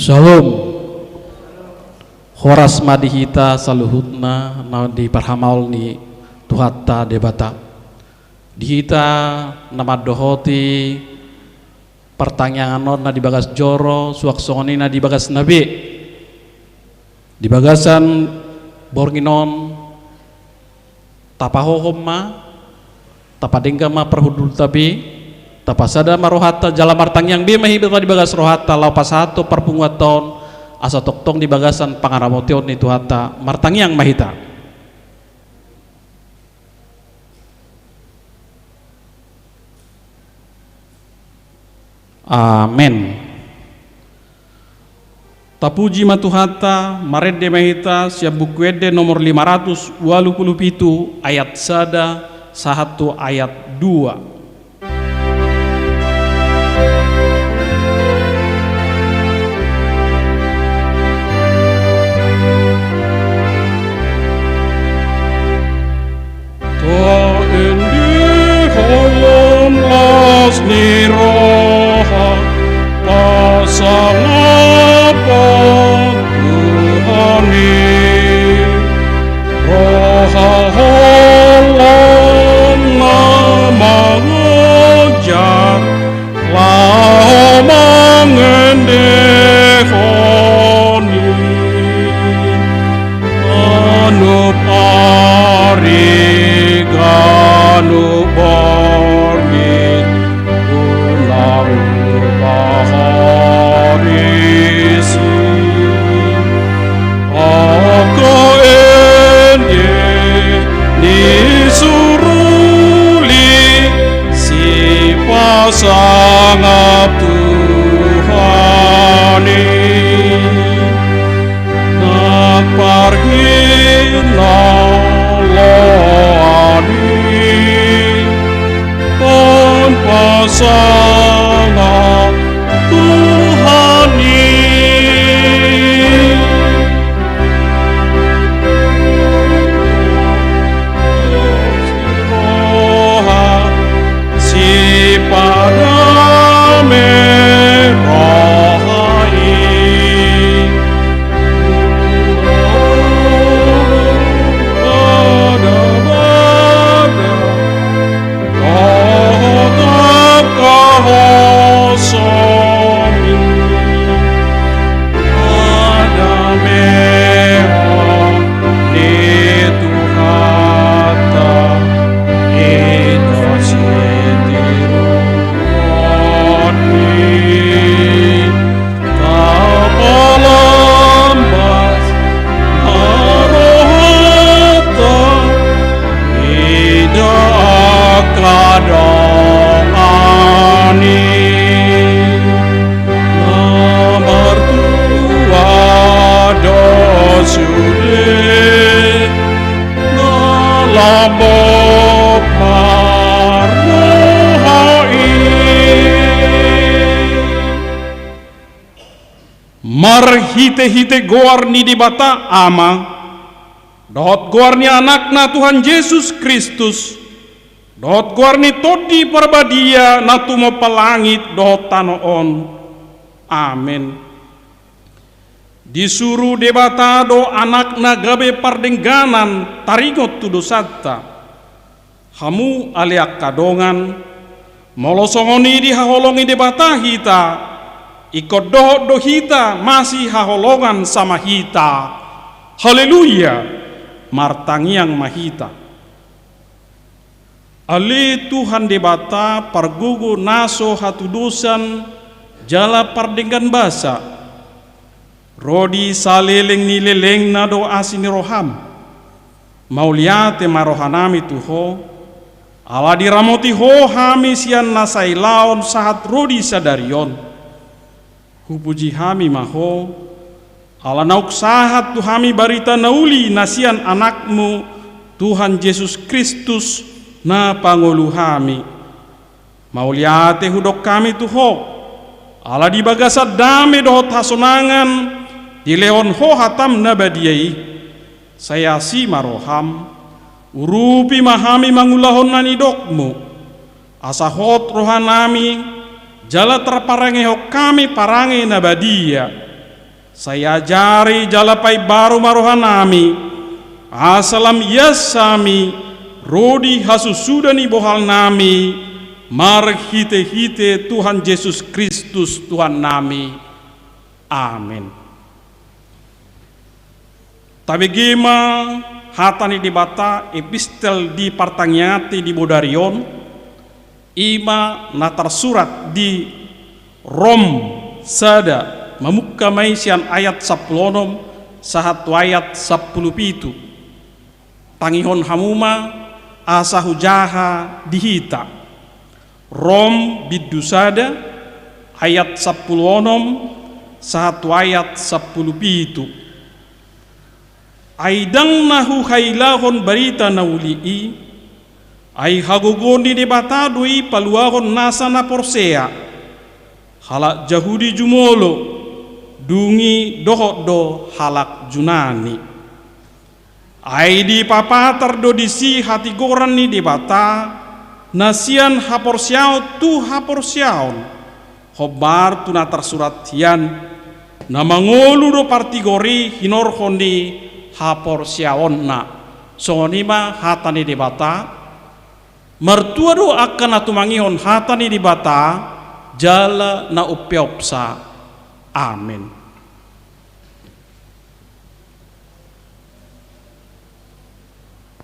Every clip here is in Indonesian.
Shalom. Horas madihita saluhutna na di parhamaul ni tuhatta debata. Dihita nama dohoti pertanyaan na di bagas joro suaksoni na di bagas nabi. Di bagasan borginon tapahohom ma tapadengga ma perhudul tabi tapasada marohata jala martang yang bima hidup di bagas rohata lau pasato perpunguaton asa toktong di bagasan pangaramotion ni tuhata martang yang mahita. Amen. Tapuji matuhata marede mahita siap buku ede nomor 587 ayat sada 1 ayat 2. Ni roha pasalapan Tuhani roha holam nama ngajar lama ngendehoni anu pariganu sangat Tuhani nak pergi lalani tanpa sangat Tuhani. Marhite-hite goar ni di bata ama dohot goar ni anakna Tuhan Yesus Kristus dohot goar ni todi perbadia natumo pelangit dohot tanoon. Amin. Disuruh debata do anakna gabe pardengganan tarigot tudo satta hamu aliak kadongan molosongoni di haholongi debata hita ikut dohot dohita masih haholongan sama hita. Haleluya. Martangiang mahita ali Tuhan debata pargugu naso hatudusan jala pardenggan basa rodi saleleng ni leleng na do asini roham mauliate marohanami tuho ala diramoti ho hami sian nasai laon sahat rodi sadarion hupuji hami maho ala nauk sahat tu hami barita nauli nasian anakmu Tuhan Yesus Kristus na pangulu hami mauliate hudok kami tuho ala di bagasat dame dohot hasonangan di leon ho hatam nabadiai saya si maroham urupi mahami mangulahon nani dokmu asahot rohanami jala terparange ho kami parange nabadia saya jari jalapai baru marohanami, asalam yasami, rodi hasusudani bohal nami, marhite-hite Tuhan Yesus Kristus Tuhan nami. Amin. Tabegima hatani di bata epistel di partangyati di Bodarion, ima natar surat di Rom sada memukka maisian ayat 10 sahatu ayat 10 tangihon hamuma asa hujaha dihita Rom bidusada ayat 10 sahatu ayat 10 aidang nahu hailahon barita naulii ai hagogoni de batadui paluahon nasa na porsea halak jahudi jumolo dungi dohoddo halak junani ai di papatar do disi hati goran ni di bata nasian haporsiao tu haporsiaon hobar tu natar surat hian namangolu do partigori hinor hondi haporsiaon na sonima hatani di bata mertua do akan atumangihon hatani di bata jala na upiopsa. Amin.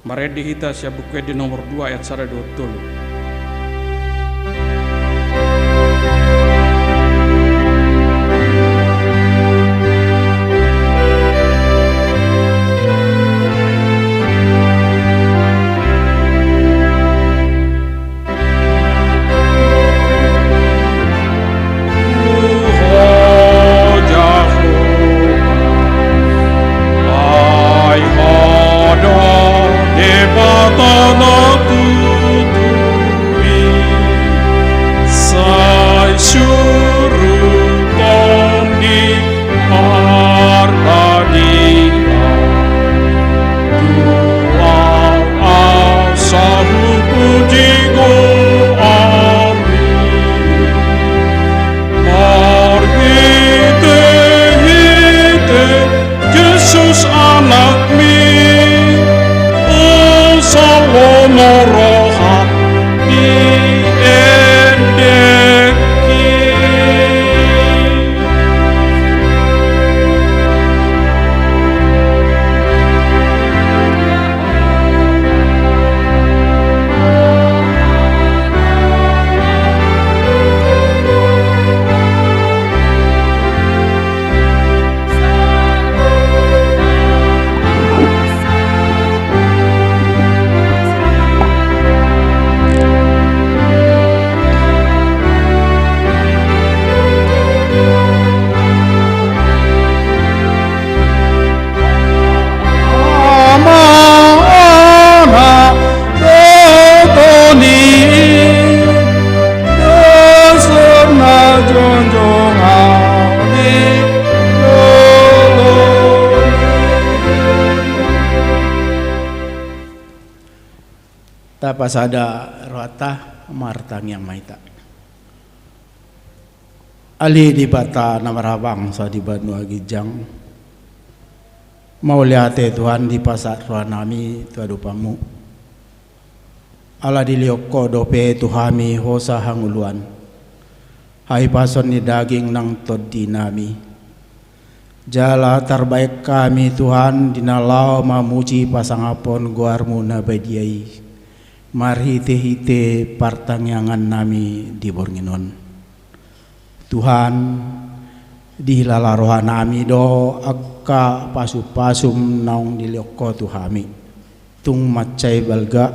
Mari kita siap buku di nomor 2 ayat 120. Pasada roata martang yang maita ali di bata namarabang sa di Banua Gijang mauliate Tuhan di pasar roanami tuadupamu ala dilioko dope tuhami hosa hanguluan hai pason ni daging nang todi nami jala terbaik kami Tuhan dinalau mamuji pasangapon guarmu nabadiai marhite-hite partangyangan nami di Bornginon Tuhan dihilala roha nami do akka pasupasum naung dilioko tuhami tung macai balga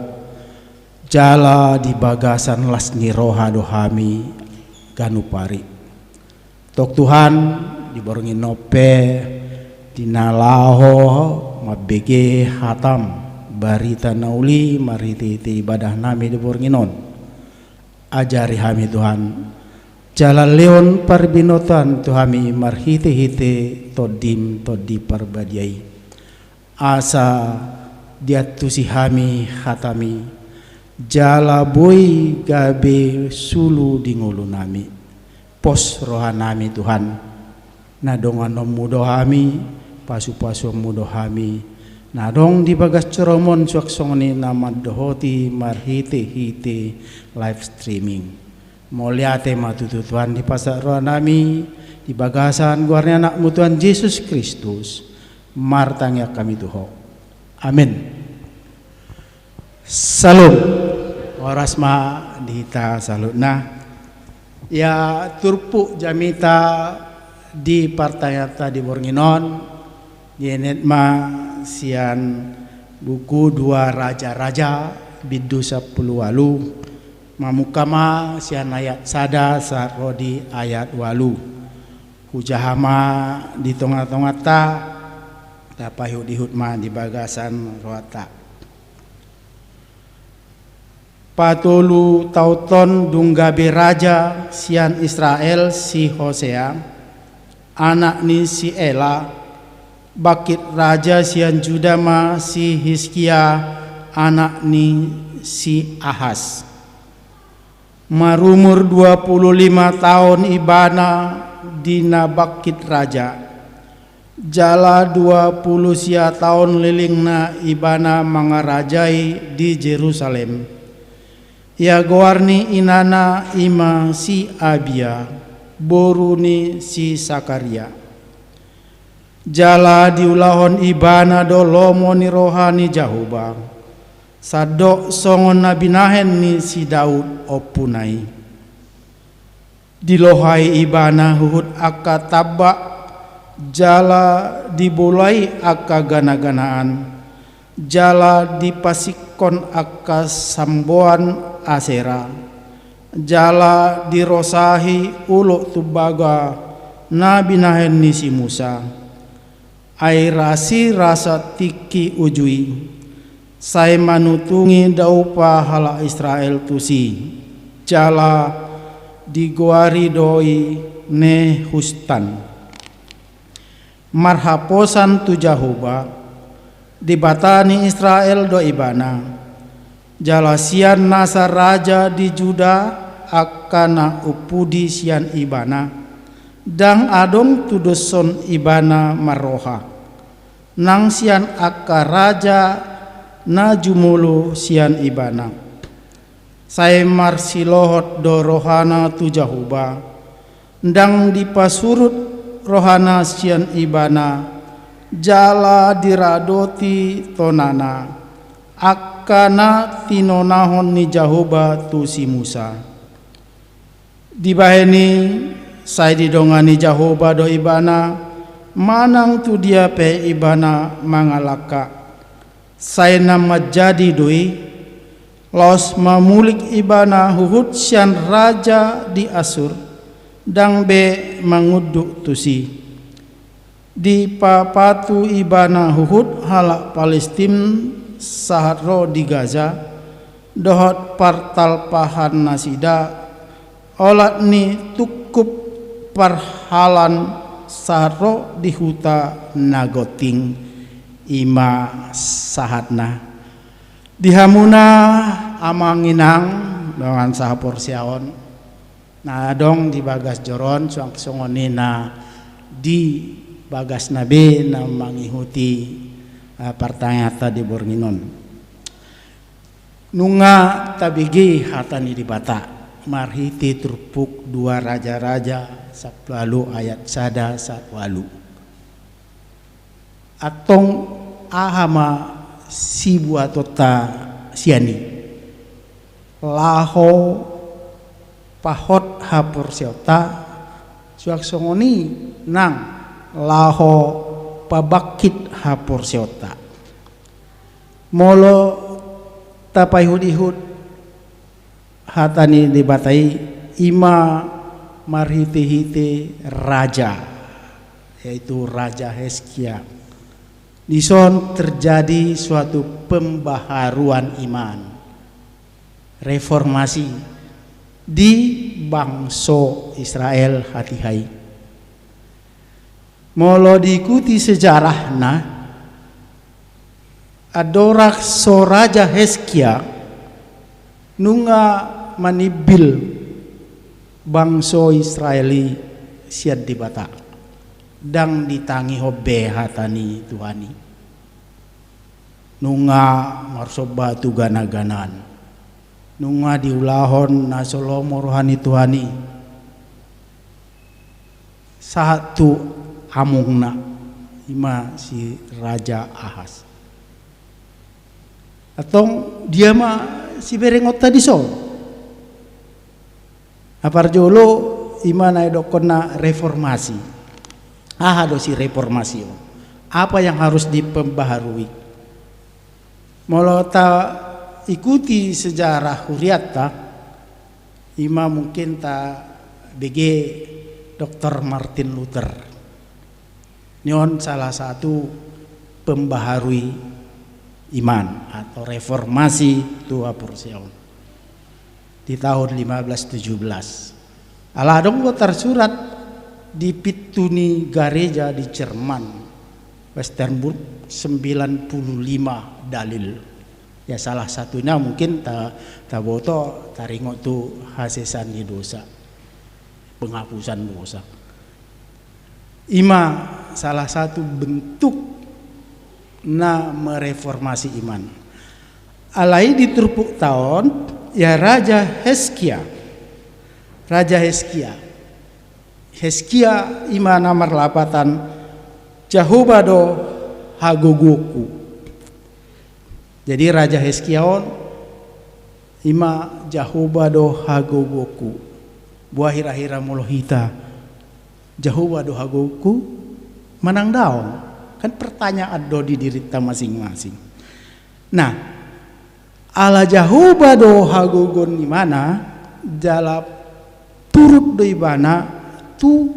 jala di bagasan lasni roha dohami ganupari tok Tuhan di Bornginope dinalaho mabege hatam barita nauli marhite-hite ibadah nami di Bornginon ajari hami Tuhan jalan leon parbinotan tuhami marhite-hite todim todi parbadiai asa diatusi hami hatami jala boy gabe sulu di ngulu nami pos rohanami Tuhan na dongan mudo hami pasu-pasu mudo hami na dong di bagas ceromon suak songni nama dohoti marhite hite live streaming moliate matututuan di pasar roa nami di bagasan guarnya anak mutuan Yesus Kristus martangnya kami tuho amin. Salam oras ma dihita salut nah ya turpu jamita di partayata di Bornginon yenet ma sian buku dua raja-raja bidu 10 walu mamukama sian ayat sada saat rodi ayat walu hujahama di tengah-tengah ta tapahud dihut ma di bagasan roata patulu tauton dunggabe raja sian Israel si Hosea anak ni si Ela bakit raja sian Judama si Hizkia anak ni si Ahaz marumur 25 tahun ibana dina bakit raja jala 20 sia tahun lilingna ibana mangarajai di Jerusalem ya goarni inana ima si Abia boruni si Sakaria jala diulahon ibana do lomo ni rohani Jahubang sadok songon nabinahen ni si Daud opunai dilohai ibana huhud akka tabak jala dibolai akka gana-ganaan jala dipasikon akka samboan Asera jala dirosahi uluk tubaga nabinahen ni si Musa airasi rasa tiki ujui saya manutungi daupa hala Israel tusi jala digoari doi ne hustan marhaposan tu Jahuba dibatani Israel do ibana jala sian nasa raja di Juda akana upudi sian ibana dang adong tudoson ibana maroha nang sian akka raja na jumulu sian ibana saya marsilohot do rohana tu Jahuba ndang dipasurut rohana sian ibana jala diradoti tonana akana tinonahon ni Jahuba tu si Musa dibaheni saya didongani Jahuba do ibana manang tu dia pe ibana mangalaka saya nama jadi doi los mamulik ibana huhud sian raja di Asur dang be manguduk tusi di papatu ibana huhud halak Palestin sahatro di Gaza dohot partal pahan nasida olat ni tukup parhalan sahatro di huta nagoting ima sahatna dihamuna amanginang dengan sahapor siaon nah dong di bagas joron suang songonina di bagas nabe na mangihuti partayata di Bornginon nunga tabigi hatani di bata marhiti turpuk dua raja-raja sablalu ayat sada satwalu atong ahama sibu atota siani laho pahot hapur siota suak songoni nang laho pabakit hapur siota molo tapai hud hatani dibatai ima marhite-hite raja yaitu Raja Hizkia dison terjadi suatu pembaharuan iman reformasi di bangsa Israel hatihai molo diikuti sejarahna adorak so Raja Hizkia nunga manibil bangsa Israeli siad di bata dang ditangi hobe hatani Tuhani nunga marsoba tu gana-ganan nunga diulahon na solomo rohani Tuhani satu amungna ima si Raja Ahas atau dia mah si berengot tadi so apar jolo ima na dokona reformasi do si reformasi apa yang harus dipembaharui molo ta ikuti sejarah huriat ta ima mungkin ta BG Dr. Martin Luther nyon salah satu pembaharui iman atau reformasi tua Porsion di tahun 1517 alah dong tersurat di Pituni Gareja di Jerman Westerburg 95 dalil ya salah satunya mungkin ta boto taringo tu hasesan di dosa penghapusan dosa ima salah satu bentuk na mereformasi iman alai di turpuk tahun ya Raja Heskia ima namar lapatan Jahobado Hagogoku jadi Raja Heskiaon ima Jahobado Hagogoku buah hira-hira molohita Jahobado Hagogoku manang daun kan pertanyaan do di diri kita masing-masing nah ala Jahobado Hagogon di mana jala turut do ibana tu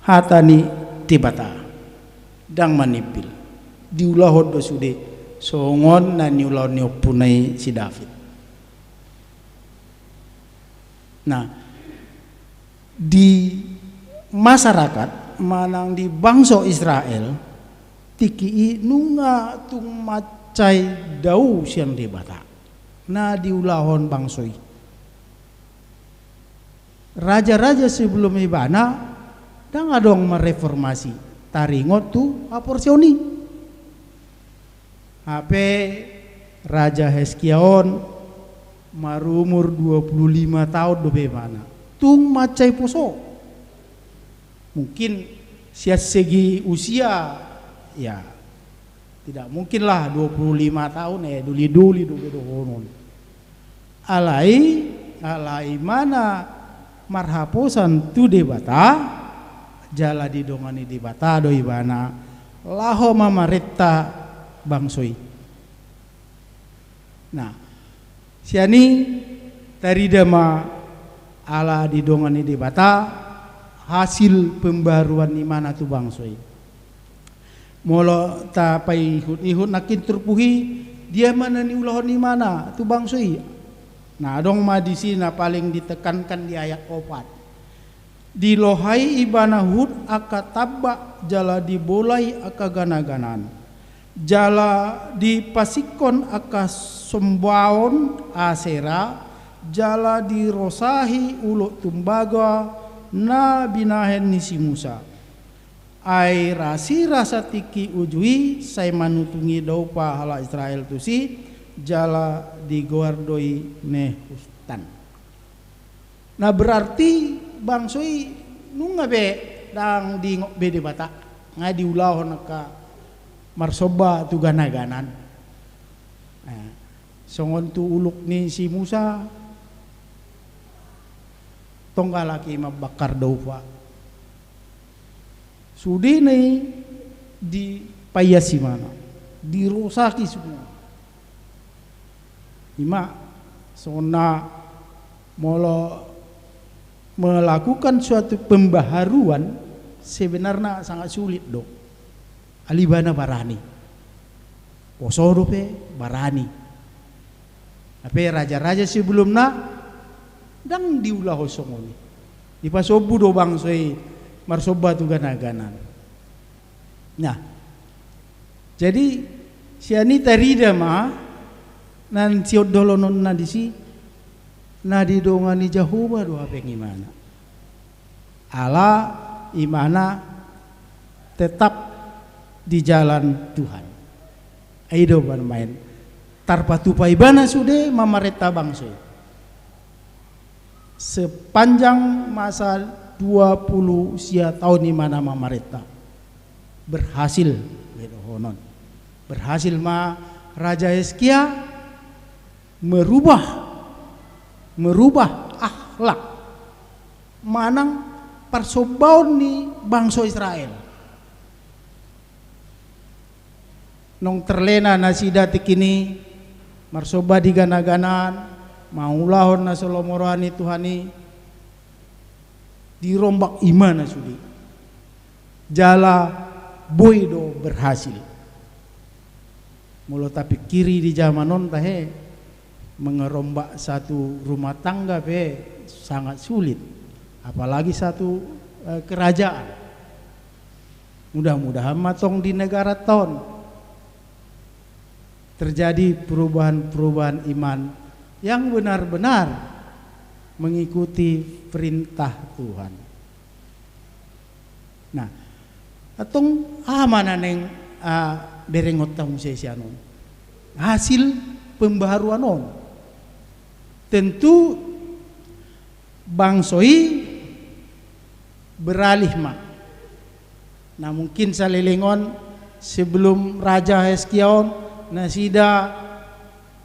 hatani tibata dang manipil diulahod do sude songon na niulaw ni punay si David nah di masyarakat manang di bangsa Israel tiki nunga tung macai dau siang debata na diulahon bangsoi raja-raja sebelum ibana dang adong mereformasi taringot tu aporsioni HP Raja Heskiaon marumur 25 tahun dobe mana tung macai poso mungkin segi usia ya tidak mungkin lah 25 tahun duli dobe dohonon alai mana marhaposan tu debata jala di dongani debata doi bana laho mamaretta bangsoi nah siani tari dama ala di dongani debata hasil pembaruan di mana tu bangsoi molo ta pai ihut nakin terpuhi dia mana ni ulahon di mana tu bangsoi nah dong ma di sini paling ditekankan di ayat 4 dilohai ibana hud aka tabak jala dibolai aka gana-ganan jala dipasikon aka sombaon asera jala dirosahi uluk tumbaga na binahen ni si Musa ai rasa tiki ujui sai manutungi dau pahala Israel tu si jala diguardoi ne hustan nah berarti bangsoi nunga be dang di ngok be debata ngai diulahon ka marsoba tu gana-ganan songon tu uluk ni si Musa tonggalaki mabakar daufa sudi nih di payasi mana dirosaki semua ima sona molo melakukan suatu pembaharuan sebenarnya sangat sulit dok alibana barani poso dope barani tapi raja-raja sebelumnya dang diulah hosongoni di pasobu do bangsoi marsoba tu gana-ganan nah jadi siani tarida ma nan siot dolonon na disi na didongani Jehovah do apa gimana ala imana tetap di jalan Tuhan. Aido main tarpatupai bana sude mamareta bangsa. Sepanjang masa 20 sia tahun di mana mamareta berhasil gitu honon. Berhasil ma Raja Hizkia merubah akhlak manang persobaon ni bangsa Israel. Nong terlena nasida tikini marsoba di gana-ganan maulahon na solomorani Tuhani dirombak iman na sudi jala boydo berhasil mulo tapi kiri di zamanon tahe mengerombak satu rumah tangga be sangat sulit, apalagi satu kerajaan. Mudah-mudahan matong di negara ton terjadi perubahan-perubahan iman yang benar-benar mengikuti perintah Tuhan. Nah, atong mana neng berengot tahun sesianon hasil pembaharuan on. Tentu bangsoi beralih mak. Nah mungkin salilingon sebelum Raja Hizkia nasida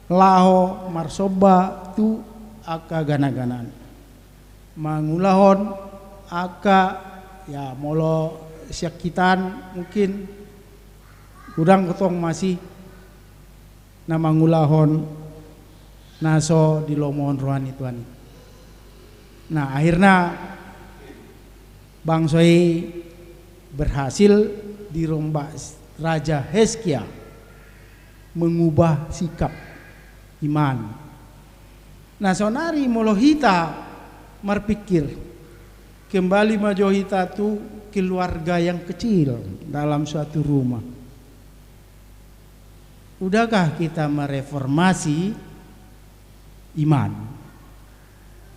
laho marsoba tu aka gana-ganan mangulahon aka ya molo syakitan mungkin udang ketong masih nama ngulahon naso di lomohon rohani Tuhan. Nah akhirnya bangsoi berhasil dirombak Raja Hizkia mengubah sikap iman. Nah sonari molohita berpikir kembali majohita tu keluarga yang kecil dalam suatu rumah. Udahkah kita mereformasi iman?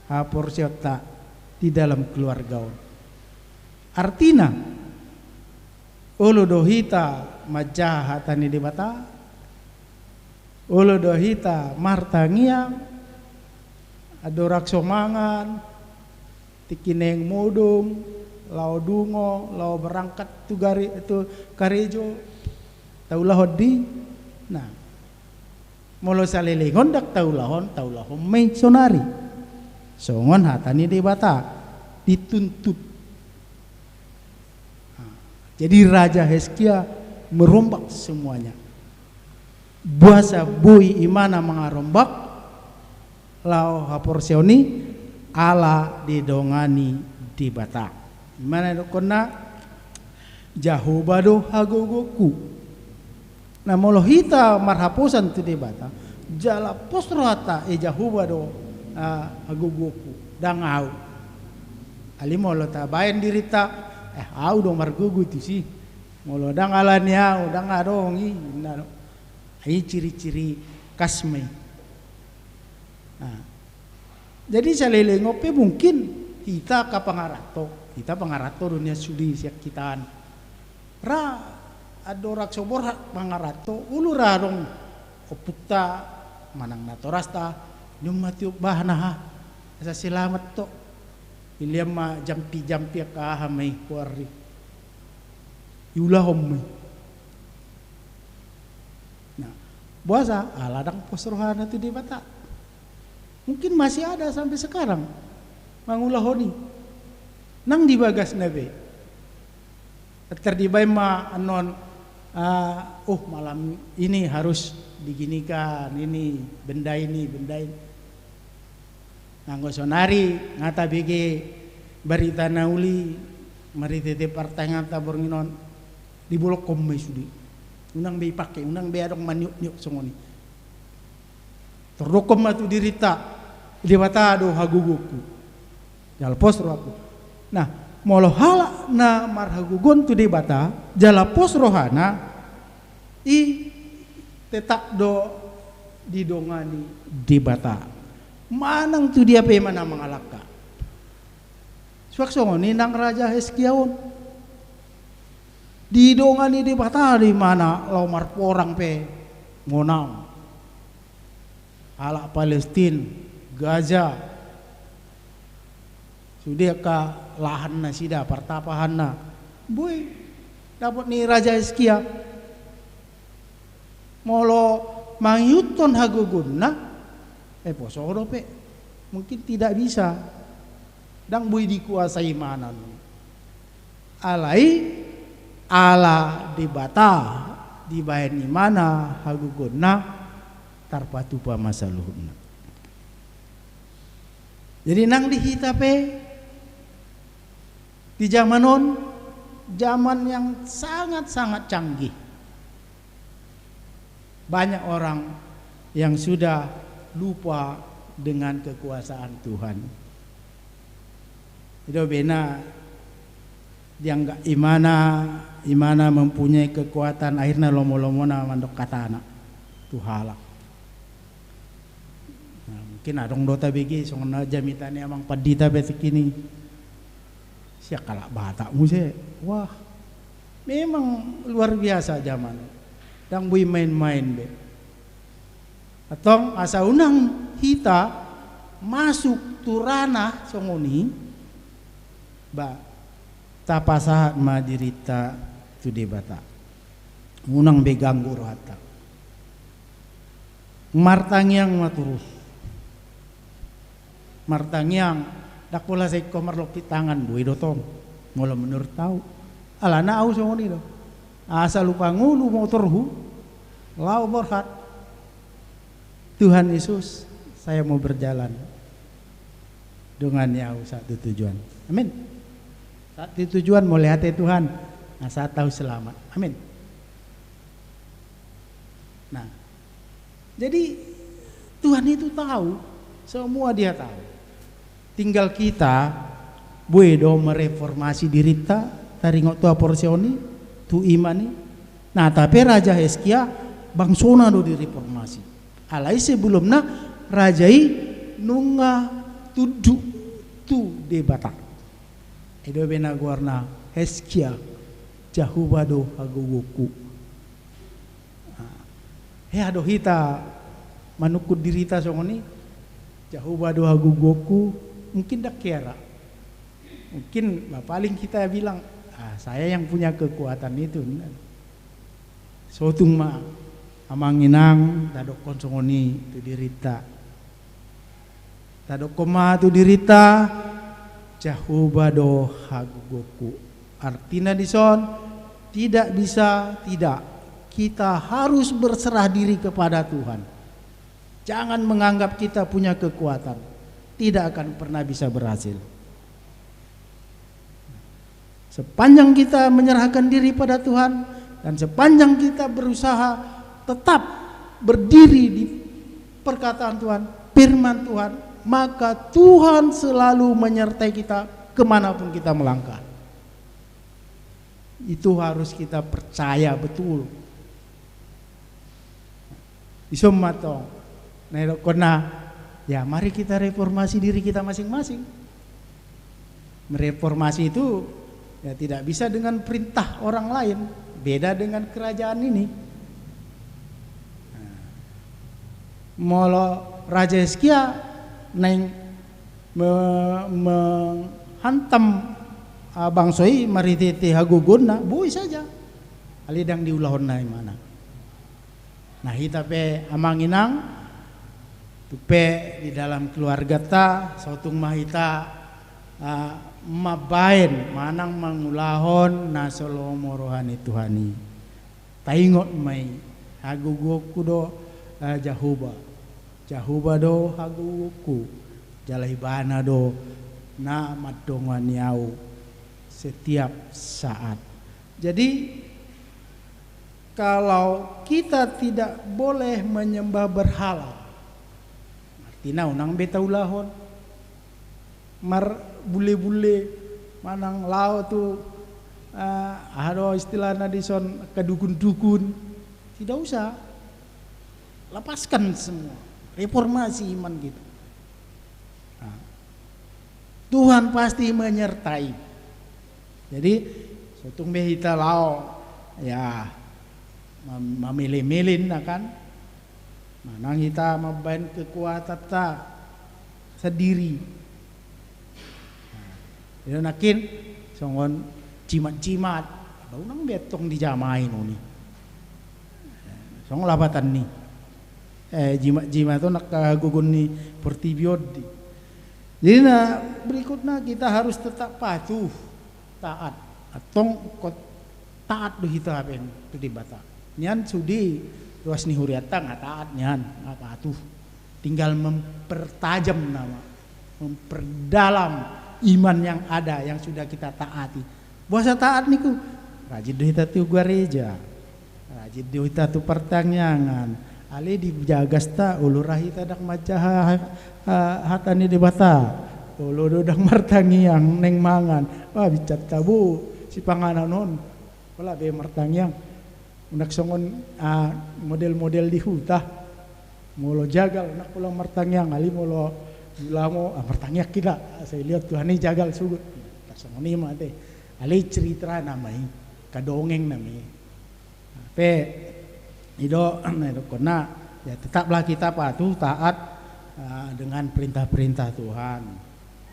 Haporsiota di dalam keluarga. Artinya, ulu dohita majahatani debata, ulu dohita martangiang, adorak somangan, tikineng modong, lau dungo, lau berangkat tu gari itu karejo, taulah hodi. Nah, molo salilingon dak taulahon may sonari. Songon hatani debata dituntut. Nah, jadi Raja Hizkia merombak semuanya. Buasa bui imana mengarombak lau haporsioni ala didongani debata. Mana dokona jahobado hagogoku. Nah molohita marhapusan tu debata jala posrohata jahubado aguguku dangau ali molo ta bayan dirita au dong margugu tu si molo dangalania udang adong ai ciri-ciri kasme. Nah, jadi salilingope mungkin kita pangarato dunia sudi siak kitaan ra adorak sobor mangarato ulu rarong opukta manang natorasta nyum matiuk bahana asa selamat to iliam ma jampi ka hamai kuari yulahom. Nah buasa aladang posrohana tu di bata mungkin masih ada sampai sekarang mangulahoni nang dibagas nabe terdibai ma anon malam ini harus diginikan ini benda ini nganggo sonari ngata bege barita nauli mari tete partai ngata bornginon di bolok komme sudi unang be pake unang be adong maniuk songoni terdokom atu dirita di bata do haguguku jalpos aku. Nah molo hala na marhagugon tu debata jala pos rohana i tetak do didongani debata manang tu dia pe mana mangalaka suak songoni nang Raja Hizkia Di dongani di bata di mana lomar porang pe ngonam. Ala Palestina, Gaza. Sudah ka lahan na sida pertapahan na. Boy, dapat ni Raja Hizkia. Molo mangyuton hagugun na. Posoro pe. Mungkin tidak bisa. Dang boy dikuasai mana. Alai ala di bata di bayan ni mana hagugun na tarpatupa masaluhuna. Jadi nang dihita pe di zaman yang sangat-sangat canggih. Banyak orang yang sudah lupa dengan kekuasaan Tuhan. Itu bena yang gak imana mempunyai kekuatan akhirnya lomo-lomo na mandok katana tuhala. Nah, mungkin adong dota begi songna jamitane amang padita besik ini. Siak kalak bata muse. Wah. Memang luar biasa zaman. Dang bui main-main be. Atong asa unang hita masuk turana songoni ba tapasahat madirita tu debata unang beganggu rohata martangyang maturus martangyang dakola say komarlopi tangan buhay dotong mula menurut tahu ala na au songoni do asa lupa ngulu motorhu lau borhat Tuhan Yesus saya mau berjalan dengan yau satu tujuan amin. Satu tujuan mau lihat Tuhan, nah saya tahu selamat, amin. Nah, jadi Tuhan itu tahu, semua Dia tahu. Tinggal kita, buedo mereformasi diri kita, taringok tua porsioni, tu imani. Nah, tapi Raja Hizkia bangsona do direformasi. Alai sebelumnya rajai nunga tudu tu debata. Edo bena guarna Hizkia jahubado hagogoku. Ado hita manukut dirita songoni jahubado hagogoku mungkin dak kira. Mungkin paling kita bilang saya yang punya kekuatan itu. Sotung ma amanginang tadokon songoni tu dirita. Tadokoma tu dirita jahubado hagugoku. Artinya dison tidak bisa tidak. Kita harus berserah diri kepada Tuhan. Jangan menganggap kita punya kekuatan. Tidak akan pernah bisa berhasil. Sepanjang kita menyerahkan diri pada Tuhan dan sepanjang kita berusaha tetap berdiri di perkataan Tuhan, firman Tuhan, maka Tuhan selalu menyertai kita kemanapun kita melangkah. Itu harus kita percaya betul. Isomato, kona, ya mari kita reformasi diri kita masing-masing. Mereformasi itu ya tidak bisa dengan perintah orang lain, beda dengan kerajaan ini. Molo Raja Hizkia neng menghantam bangsoi maritete haguguna boy saja alidang diulahon na mana nah hita pe amanginang tupe di dalam keluarga ta sautung mahita mabain manang mangulahon na solomo rohani Tuhani taingot mai hagugoku do Jahuba do haguku jalahibana do na madongan yau setiap saat. Jadi kalau kita tidak boleh menyembah berhala, artinya unang beta ulahon mar bule-bule manang lao tu ada istilahnya dison kedukun-dukun, tidak usah, lepaskan semua. Reformasi iman gitu. Nah, Tuhan pasti menyertai. Jadi sotung behita lao ya memilih-milih kan manang kita mabain kekuatan ta sendiri. Itu nakin songon cimat-cimat bau nang betong dijamain nih. Song labatan nih. Jimat-jimat itu nak gugun ni pertibiodi. Jadi berikutnya kita harus tetap patuh, taat. Atong taat do kita apen tu di bata. Nyan sudi luas ni huriata nggak taat nyan nggak patuh. Tinggal mempertajam nama, memperdalam iman yang ada yang sudah kita taati. Puasa taat niku rajin do kita tu gereja, rajin do kita tu pertanyaan. Ali dijagas ta ulur rahi tadak macah hatani di bata ulur dodang martangiang neng mangan wah bicat tabu si pangananon wala be martangiang unak songon model-model di huta molo jagal nak pulang martangiang ali molo lamo martangiang kita saya lihat Tuhan ini jagal sugut songon ni mah teh ali cerita namai kadongeng namai pe Ido kena ya tetaplah kita patuh taat dengan perintah-perintah Tuhan.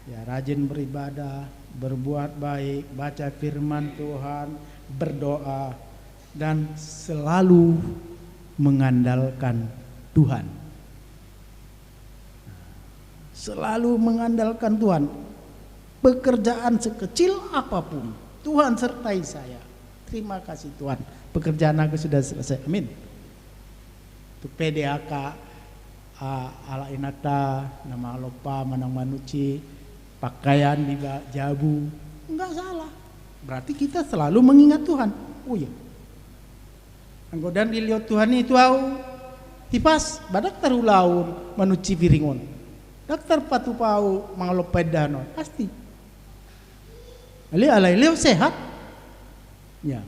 Ya rajin beribadah, berbuat baik, baca firman Tuhan, berdoa dan selalu mengandalkan Tuhan. Selalu mengandalkan Tuhan. Pekerjaan sekecil apapun, Tuhan sertai saya. Terima kasih Tuhan. Pekerjaan aku sudah selesai. Amin. Untuk PDAK ala inata nama lopa manang manuci pakaian di jabu enggak salah, berarti kita selalu mengingat Tuhan. Oh iya anggodan dilihat Tuhan itu au tipas badak tarulaun manuci piringon daktar patu pau mangalopedano pasti ali alai leo sehat ya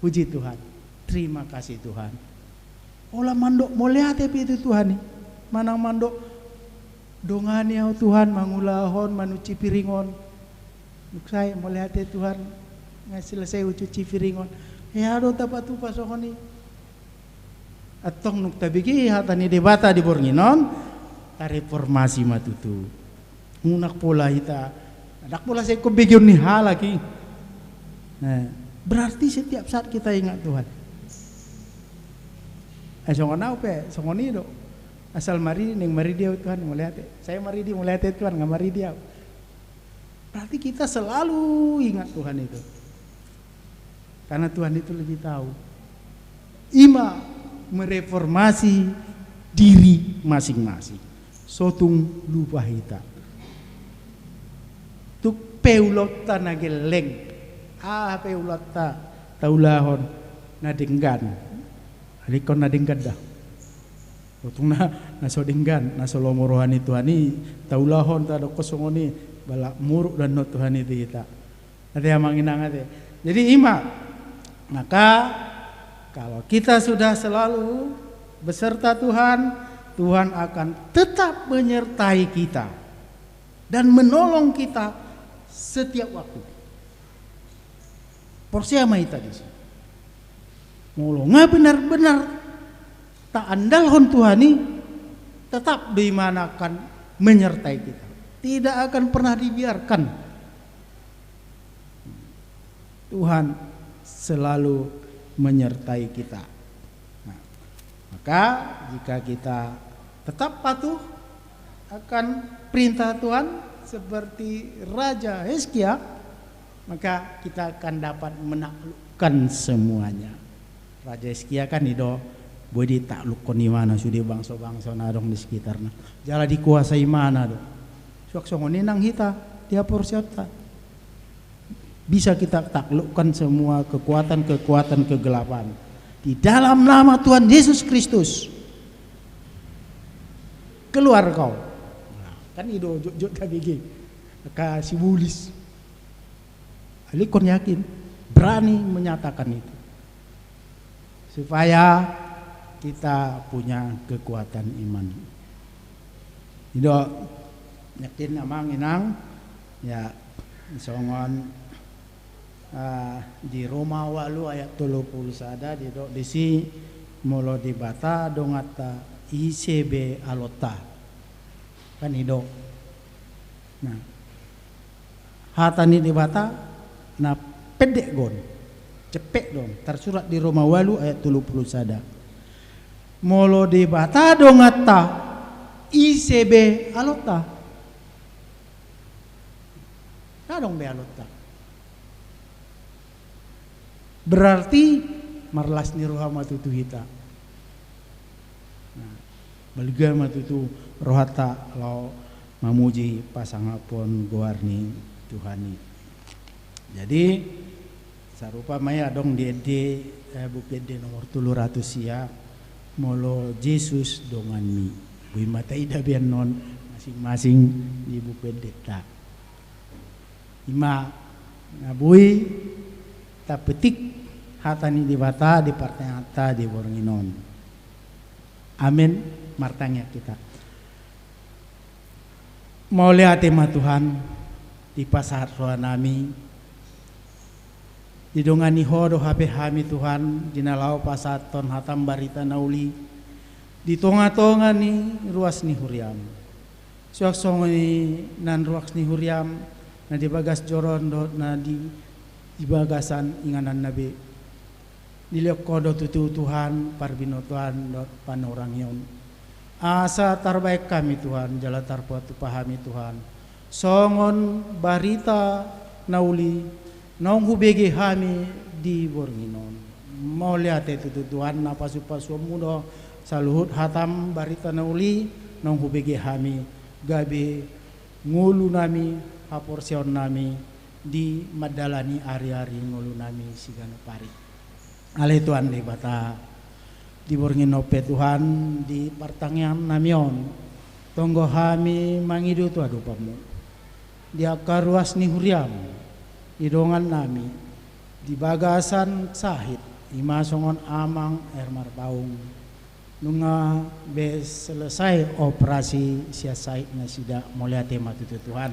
puji Tuhan, terima kasih Tuhan. Olah mandok molihat tapi itu Tuhan nih. Manang mandok dongani au Tuhan mangulahon manuci piringon. Nuk saya molihat Tuhan ngasih selesai ucuci piringon. Ya do tapatu pasokoni. Atong nuk tabigi hatani debata di Bornginon ta reformasi matutu. Ngunak pola hita. Dak pola saya kubigyon ni halaki. Nah, berarti setiap saat kita ingat Tuhan. Songon au pe, songon ido. Asal mari ning mari dia Tuhan melihat. Saya mari dia melihat Tuhan nggak mari dia. Berarti kita selalu ingat Tuhan itu. Karena Tuhan itu lebih tahu. Ima mereformasi diri masing-masing. Sotung lupa hita. Tuk peulota nageleng. Peulota taulahon nadenggan. Alikon na dinggan dah. Utong na so dinggan, na so lomo rohani Tuhan ni taulahon ta do kosongoni bala muruk dan no Tuhan itu kita. Ade amang inang ade. Jadi ima maka kalau kita sudah selalu beserta Tuhan, Tuhan akan tetap menyertai kita dan menolong kita setiap waktu. Porsi ama ita di sini. Mulu nggak benar-benar tak andalkan Tuhan ini tetap dimanakan menyertai kita, tidak akan pernah dibiarkan. Tuhan selalu menyertai kita. Nah, maka jika kita tetap patuh akan perintah Tuhan seperti Raja Hizkia, maka kita akan dapat menaklukkan semuanya. Raja Hizkia kan itu boleh ditaklukkan di mana sudah bangsa-bangsa nadong di sekitarnya. Jala dikuasai mana do. Suak-suak nang kita dia porsiota. Bisa kita taklukkan semua kekuatan-kekuatan kegelapan di dalam nama Tuhan Yesus Kristus. Keluar kau. Nah, kan itu jok kabigi. Kasih bulis. Alikon yakin berani menyatakan itu. Supaya kita punya kekuatan iman. Itu yakin amang inang ya songon di Roma 8 ayat 31 di si molo di bata dongata ICB alota kan hido. Nah, hatani di bata na pedek gon cepek don tersurat di Roma 8 ayat 31 molo di bata dongata ICB alota kadong be alota berarti marlas ni roha matutu hita. Nah, baliga matutu rohata lau mamuji pasangapon goarni Tuhani. Jadi sarupa maya dong di bukede nomor 300 sia molo Yesus dongan mi. Bui mata ida bian non masing-masing di bukede ta. Ima ngabui ta petik hatani di bata di partengata di bornginon. Amin martanya kita. Mau lihat tema Tuhan di pasar roha nami didongani hodo hape hami Tuhan dinalau pasaton hatam barita nauli di tonga-tonga ni ruas ni huriam suak songoni nan ruas ni huriam na di bagas joron do na di bagasan inganan nabi diliok kodo tutu Tuhan parbino Tuhan dot panorang yon asa terbaik kami Tuhan jala tarpuat pahami Tuhan songon barita nauli nong hubege hami di bornginon mau lihat itu Tuhan na pasu-pasu mudo saluhut hatam barita nauli nong hubege hami gabe ngulu nami haporsion nami di madalani ari-ari ngulu nami sigano pari ale Tuhan di bata di bornginope Tuhan di partangyan namion tonggo hami mangidu tu adupamu di akar ruas ni huriam idongan nami di bagasan sahit ima songon amang ermar baung nunga be selesai operasi siasait na sida mulia tema tutu Tuhan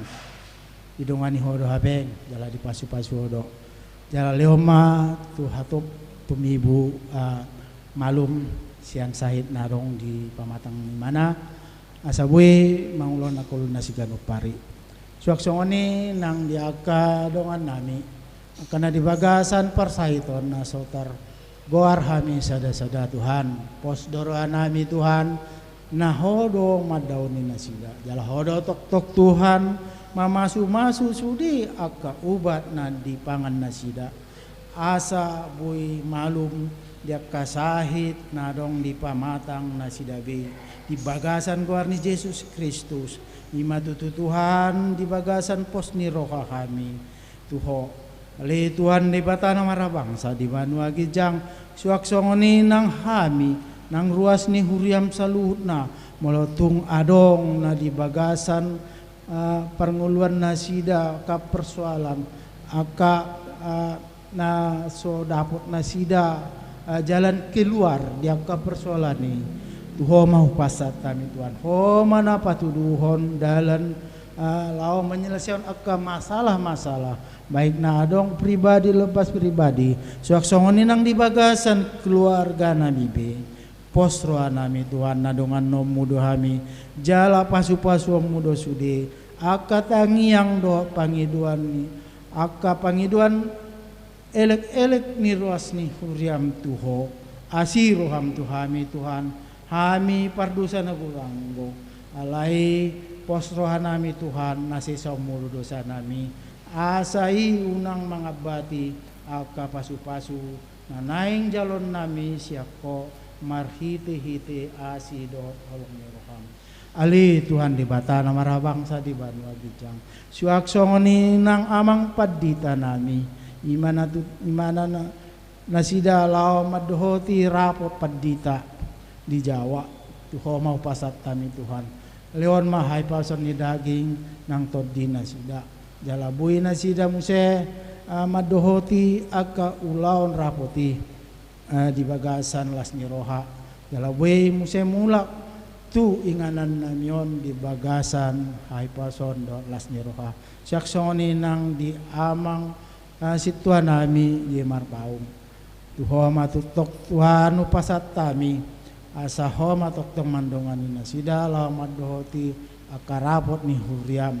idongan ni hodo habeng jala di pasu-pasu hodo jala leoma tu hatop tumibu malum siang sahit narong di pamatang mana asabwe mangulon akulun nasigano pari suak songoni nang diaka dongan nami karena di bagasan persahiton na sotar goar hami sada-sada Tuhan pos doroan nami Tuhan na hodo madauni nasida jala hodo tok-tok Tuhan mamasu-masu sudi aka ubat na di pangan nasida asa bui malum dia kasahit nadong di pamatang nasidabe di bagasan guarni Yesus Kristus ima tutu Tuhan di bagasan pos ni roha kami tuho le Tuhan di batana marabangsa di banua gijang suak songoni nang hami nang ruas ni huriam saluhutna molotung adong na di bagasan pernguluan nasida ka persoalan aka na so dapot nasida jalan keluar diangka persoalan ini tuho mau pasat kami Tuhan ho mana patuduhon dalan lau menyelesaikan akka masalah-masalah baik na adong pribadi lepas pribadi suak songoni nang di bagasan keluarga nami be pos roa nami Tuhan nadongan nom mudo hami jala pasu-pasu mudo sude akka tangiang do pangiduan ni akka pangiduan elek-elek ni ruas ni huriam tuho asiro ham tuhami Tuhan hami pardusa na gulanggo alai pos rohanami Tuhan nasisaw mulu dosa nami asai unang mangabati aka pasu-pasu na naing jalon nami siako marhite-hite asido holong ni roham ali Tuhan di bata na marabangsa di banua bijang suak songoni nang amang padita nami imana na nasida lao madhoti rapot padita di Jawa tuho mau pasat kami Tuhan leon mahai pason ni daging nang todi nasida jalabui nasida muse madhoti aga ulaon rapoti di bagasan las ni roha jalabui muse mulak tu inganan namion di bagasan hai pason do las ni roha saksoni nang di amang si Tuhan nami ye marpaung tuho matutok Tuhan upasat tami asa ho matok mandongan ni nasida la madohoti akarapot ni huriam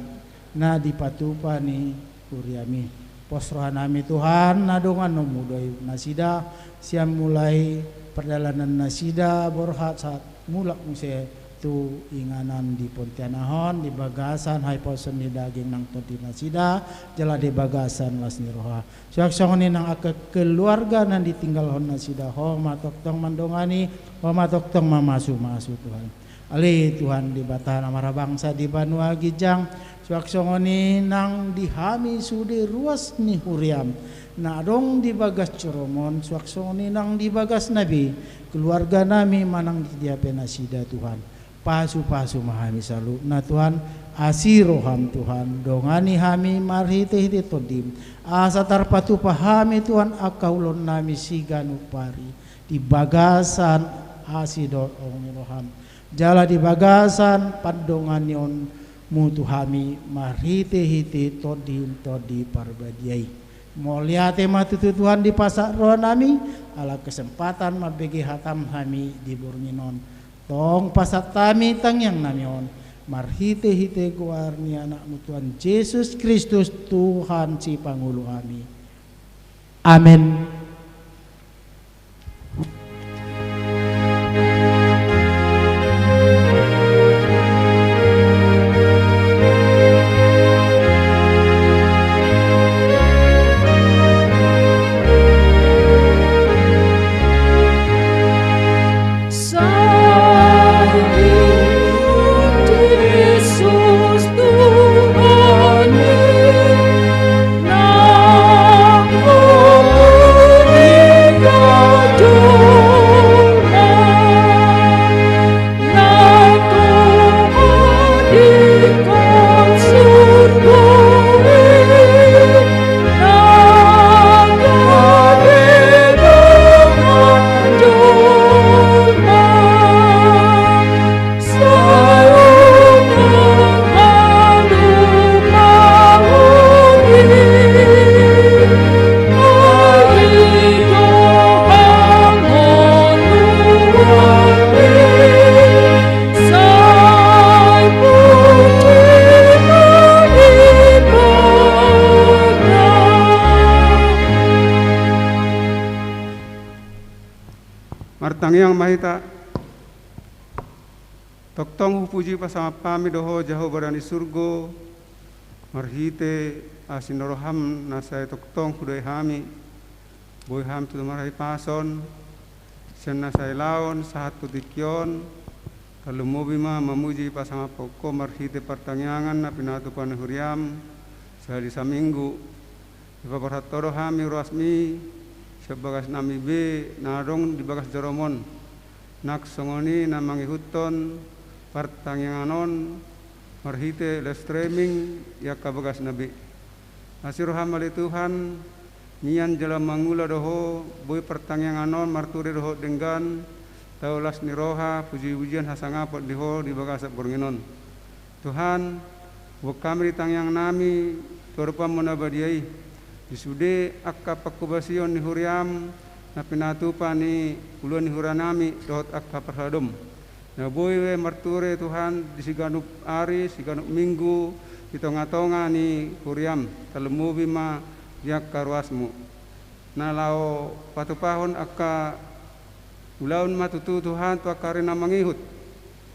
na dipatupa ni huriami posrohan nami Tuhan nadongan no mudoi nasida siam mulai perjalanan nasida borhat saat mulak muse tu inganan di Pontianahon di bagasan hai posen di daging nang todi nasida jala di bagasan las ni roha siak songoni nang keluarga nan ditinggal hon nasida ho matok tong mandongani ho matok tong mamasu Tuhan ali Tuhan di batana mara bangsa di Banua Gijang siak songoni nang dihami sudi ruas ni huriam na dong di bagas Coromon siak songoni nang di bagas nabi keluarga nami manang di diape nasida Tuhan pasu-pasu mahami salu na Tuhan asiroham Tuhan dongani hami marhiti-hiti todim asa tarpatu pahami Tuhan akaulon nami siganu pari di bagasan asidor ongiroham jala di bagasan padongan yon mutu hami marhiti-hiti todi parbadiai moliate matutu Tuhan di pasar roh nami ala kesempatan mabegi hatam hami di Burminon tong pasat tami tangyang namion marhite-hite guarni anakmu Tuhan Yesus Kristus Tuhan si Pangulo kami. Amin. Martangyang mahita toktong puji pasama pami doho jaho barani surgo marhite asinoroham nasai toktong kudai hami boy ham tu marai pason sen nasai laon sahat tutikyon kalau mobima memuji pasama poko marhite pertangyangan na pinatu panahuriam sehari saminggu ibarat toro hami rasmi sebagas nami be narong di bagas Coromon nak songoni namangi huton partangyanganon marhite le streaming ya kabagas nabi asiroham ali Tuhan nian jala mangula doho boy partangyanganon marture doho denggan taulas niroha puji-pujian hasangapot diho di bagas Bornginon Tuhan kami tangyang nami torupa monabadiai disude akka pakubasion ni huriam na pinatupa ni uluan ni huranami dohot akka perhadom na boy we marture Tuhan di siganup ari siganup minggu di tonga-tonga ni huriam talumubi ma yak karwasmu na lao patupahon akka ulaun matutu Tuhan tu akarina mangihut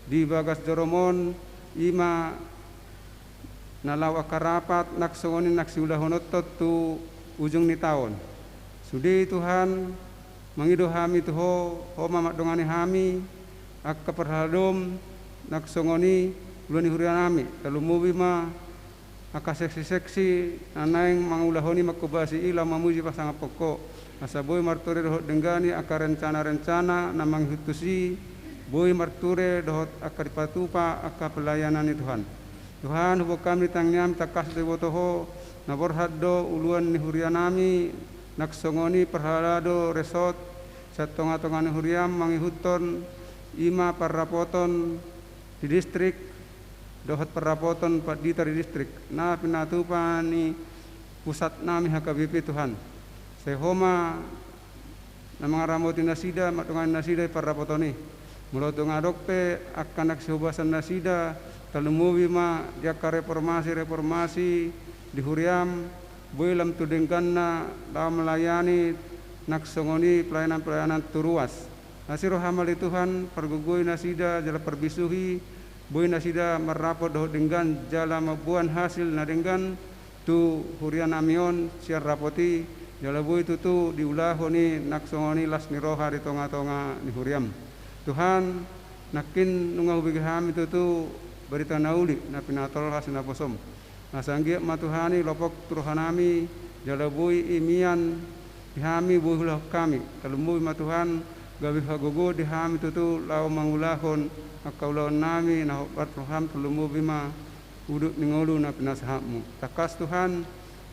di bagas Coromon ima nalaw akarapat naksongonin naksiulahonotot tu ujung ni tahun sudi Tuhan mangido hami tuho ho mamadongani hami akka perhadom naksongoni ulani hurianami talumubi ma akka seksi-seksi anaing mangulahoni makubasi ila mamuji pasanga pokok asaboy marture dohot denggani akka rencana-rencana namang hutusi boy marture dohot akka dipatupa akka pelayanan ni Tuhan hubung kami tangyam takas dewotoho naborhaddo uluan ni hurianami naksongoni perhalado resort satonga-tonga ni huriam mangihuton ima parapoton di distrik dohot parapoton di distrik na pinatupa ni pusat nami hakabipi Tuhan. Sehoma na mga ramoti nasida matungan nasida parapotoni. Mulo tungadokpe akan aksiubasan nasida talumuwi ma jaka reformasi di Huriam builam tudengkanna dalam melayani naksongoni pelayanan turuas. Nasiro hamali Tuhan pergugui nasida jala perbisuhi bui nasida merapot doh dengan jala mabuan hasil na dengan tu hurian amion siar rapoti jala bui tutu diulahoni naksongoni las niroha di tonga-tonga ni huriam. Tuhan nakin nungahubi kami tutu berita nauli na pinatol hasin aposom. Nasanggi matuhani lopok turuhanami jala bui imian dihami bui hulah kami kalumui matuhan gawi hagogo dihami tutu lau mangulahon akaulaon nami na hobat roham tulumu bima uduk ningolu na pinasahamu takas Tuhan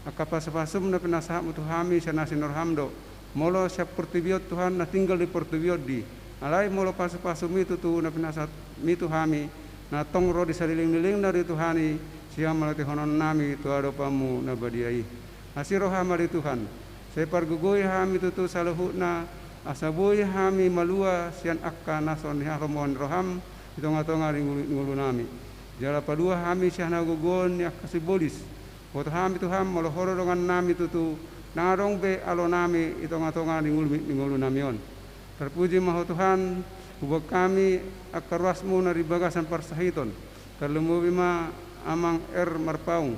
akapasapasum na pinasahamu tuhami sanasin orhamdo molo siap pertibiot Tuhan na tinggal di pertibiot di alai molo pasapasum itu tu na pinasat mitu hami na tongro di saliling-liling dari Tuhani siang melatih honon nami tu adopamu na badiai asiro hamari Tuhan separ gugoi hami tutu saluhuna asaboy hami malua sian akka nason haromon roham itonga-tonga ngulu nami jala padua hami siana gugon ya kasibolis foto hami Tuhan molohoro dengan nami tutu narong be alo nami itonga-tonga ngulu namion terpuji maho Tuhan ubah kami akarwasmu nari bagasan parsahiton terlemu bima amang marpaung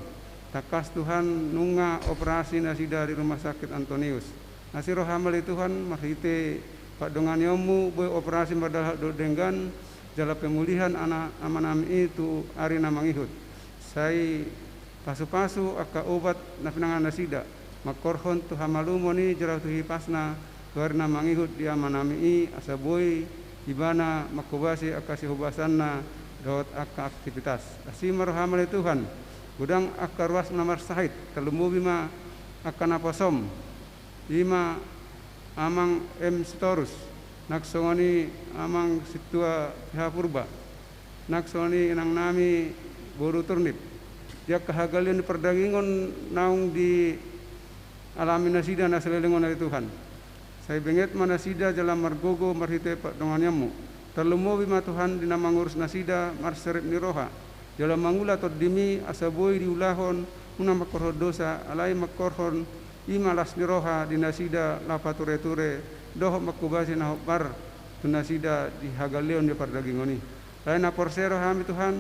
takas Tuhan nunga operasi nasida di rumah sakit Antonius nasiro hamali Tuhan marhite pak dongan yomu boy operasi badal dengan jala pemulihan anak amanam itu ari namangihut sai pasu-pasu aka obat na pinangan nasida makorhon tu hamalumoni jala tu hipasna tuar namangihut dia manami asaboy ibana makubasi aka sihubasanna dot aka aktivitas asimar hamali Tuhan gudang aka ruas namar sahid kalumbu bima akan aposom lima amang storus naksongoni amang situa purba naksongoni inang nami boru turnip dia kehagalian di perdagingon naung di alami nasida naselelengon dari Tuhan saya benget manasida jalan margogo marhite pak donganyamu terlumu bima Tuhan dinamang ngurus nasida marserep niroha jalan mangula tordimi asaboy diulahon munam makorho dosa alai makorhon imalas niroha dinasida lapature-ture doh makubasi na hopar tunasida di hagaleon di pardagingoni lain na porsero hami Tuhan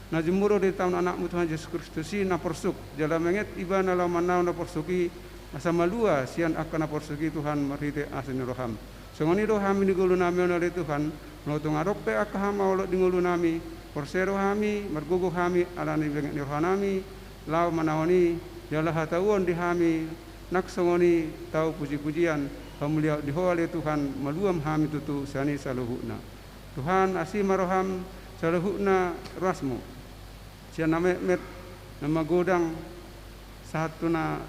na jemuro di tahun anakmu Tuhan Yesus Kristus na porsuk jala menget iba na lamanau na porsuki asa malua sian akan na porsuki Tuhan marhite asin roham songoni do hami digulu nami oleh Tuhan melotung arope akahama oleh digulu nami porsero hami margugu hami alani benget nirohanami lau manawani jala hatauon di hami naksongoni tau puji-pujian pamulia dihoale Tuhan maluam hami tutu sani saluhuna Tuhan asimaroham saluhuna rasmu sia nama met nama godang satuna